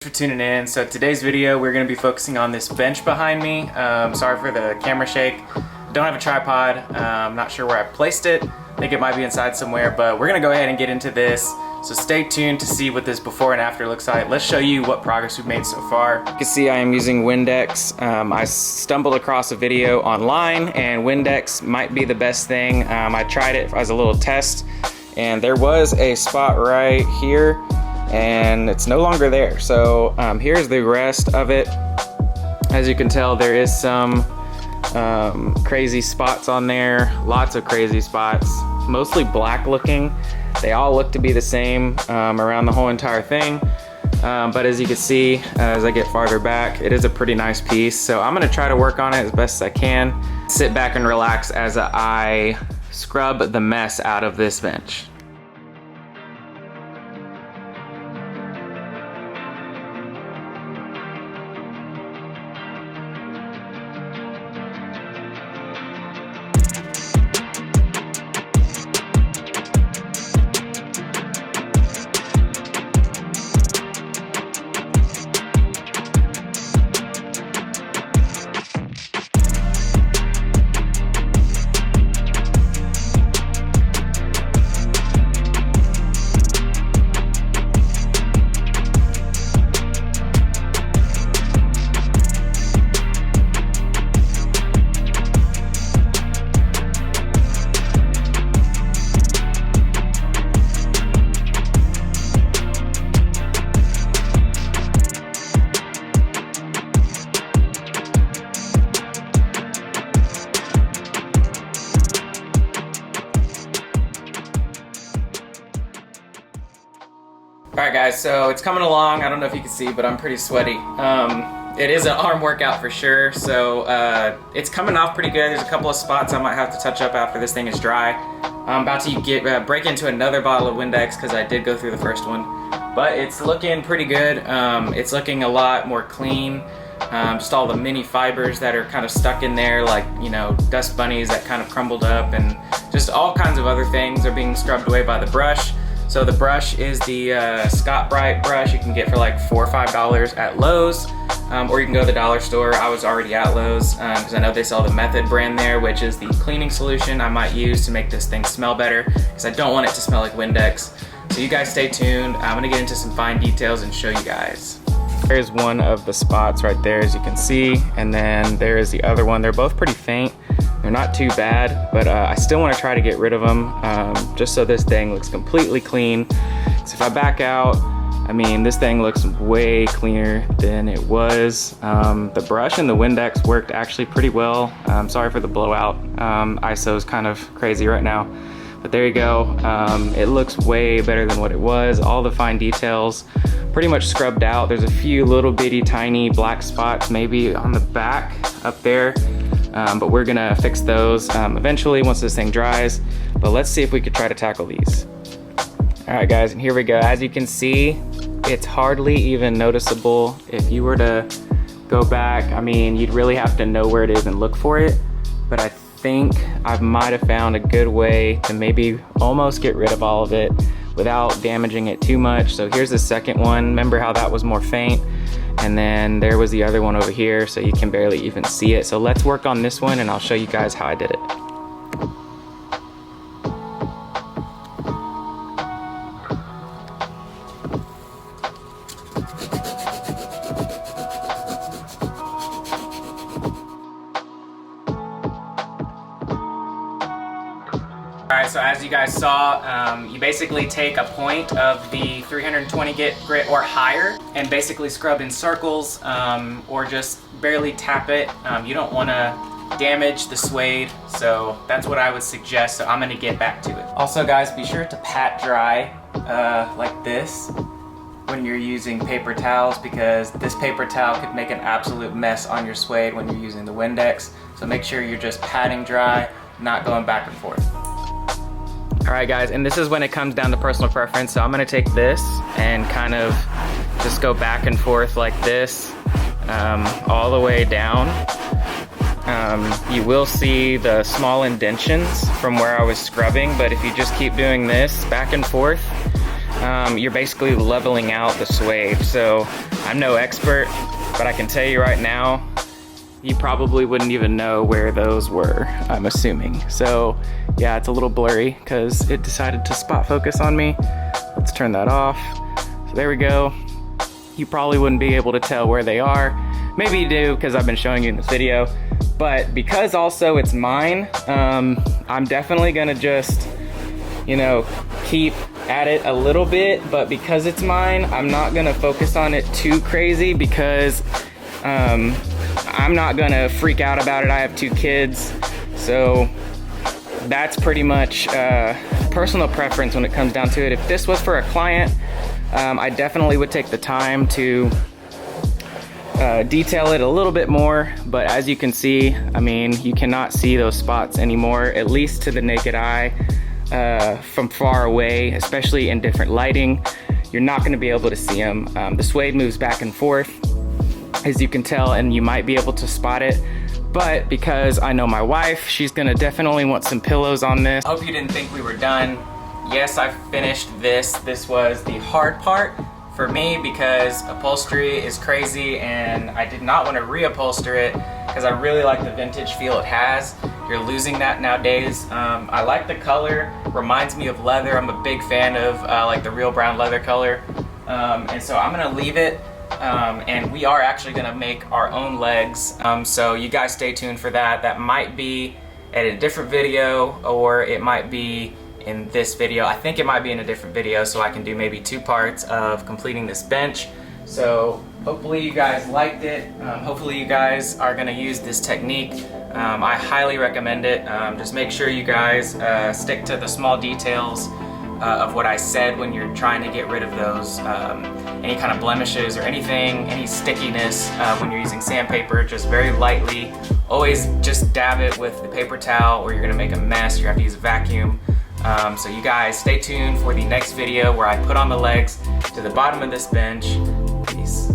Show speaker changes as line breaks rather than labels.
for tuning in. So today's video, we're gonna be focusing on this bench behind me. Sorry for the camera shake. Don't have a tripod. I'm not sure where I placed it. I think it might be inside somewhere, but we're gonna go ahead and get into this. So stay tuned to see what this before and after looks like. Let's show you what progress we've made so far. You can see I am using Windex. I stumbled across a video online and Windex might be the best thing. I tried it as a little test and there was a spot right here and it's no longer there. So here's the rest of it. As you can tell, there is some crazy spots on there, lots of crazy spots, mostly black looking. They all look to be the same around the whole entire thing. But as you can see, as I get farther back, it is a pretty nice piece. So I'm gonna try to work on it as best as I can. Sit back and relax as I scrub the mess out of this bench. Alright guys, so it's coming along. I don't know if you can see, but I'm pretty sweaty. It is an arm workout for sure, so it's coming off pretty good. There's a couple of spots I might have to touch up after this thing is dry. I'm about to break into another bottle of Windex because I did go through the first one. But it's looking pretty good. It's looking a lot more clean. Just all the mini fibers that are kind of stuck in there, like, you know, dust bunnies that kind of crumbled up, and just all kinds of other things are being scrubbed away by the brush. So the brush is the Scott Bright brush you can get for like $4 or $5 at Lowe's, or you can go to the dollar store. I was already at Lowe's because I know they sell the Method brand there, which is the cleaning solution I might use to make this thing smell better, because I don't want it to smell like Windex. So you guys stay tuned. I'm gonna get into some fine details and show you guys. There's one of the spots right there, as you can see, and then there is the other one. They're both pretty faint. They're not too bad, but I still want to try to get rid of them just so this thing looks completely clean. So if I back out, I mean, this thing looks way cleaner than it was. The brush and the Windex worked actually pretty well. Sorry for the blowout. ISO is kind of crazy right now, but there you go. It looks way better than what it was. All the fine details pretty much scrubbed out. There's a few little bitty tiny black spots maybe on the back up there. But we're gonna fix those eventually once this thing dries. But let's see if we could try to tackle these. All right guys, and here we go. As you can see, it's hardly even noticeable. If you were to go back, I mean, you'd really have to know where it is and look for it. But I think I might have found a good way to maybe almost get rid of all of it without damaging it too much. So here's the second one. Remember how that was more faint? And then there was the other one over here, so you can barely even see it. So let's work on this one and I'll show you guys how I did it. Alright, so as you guys saw, you basically take a point of the 320 grit or higher and basically scrub in circles or just barely tap it. You don't want to damage the suede, so that's what I would suggest. So I'm going to get back to it. Also guys, be sure to pat dry like this when you're using paper towels, because this paper towel could make an absolute mess on your suede when you're using the Windex. So make sure you're just patting dry, not going back and forth. Alright guys, and this is when it comes down to personal preference. So I'm gonna take this and kind of just go back and forth like this, all the way down. You will see the small indentions from where I was scrubbing, but if you just keep doing this back and forth, you're basically leveling out the suede. So I'm no expert, but I can tell you right now, you probably wouldn't even know where those were, I'm assuming. So yeah, it's a little blurry because it decided to spot focus on me. Let's turn that off. So there we go. You probably wouldn't be able to tell where they are. Maybe you do because I've been showing you in this video, but because also it's mine, I'm definitely gonna just, you know, keep at it a little bit, but because it's mine, I'm not gonna focus on it too crazy because I'm not gonna freak out about it. I have 2 kids, so that's pretty much personal preference when it comes down to it. If this was for a client, I definitely would take the time to detail it a little bit more, but as you can see, I mean, you cannot see those spots anymore, at least to the naked eye, from far away, especially in different lighting. You're not gonna be able to see them. The suede moves back and forth, as you can tell, and you might be able to spot it. But because I know my wife, she's gonna definitely want some pillows on this. I hope you didn't think we were done. Yes, I finished this. This was the hard part for me because upholstery is crazy and I did not want to reupholster it because I really like the vintage feel it has. You're losing that nowadays. I like the color, reminds me of leather. I'm a big fan of like the real brown leather color. And so I'm gonna leave it. And we are actually gonna make our own legs. So you guys stay tuned for that. That might be at a different video, or it might be in this video. I think it might be in a different video, so I can do maybe 2 parts of completing this bench. So hopefully you guys liked it. Hopefully you guys are gonna use this technique. I highly recommend it. Just make sure you guys stick to the small details of what I said when you're trying to get rid of those any kind of blemishes or anything, any stickiness when you're using sandpaper. Just very lightly. Always just dab it with the paper towel or you're gonna make a mess. You have to use a vacuum. So you guys stay tuned for the next video where I put on the legs to the bottom of this bench. Peace.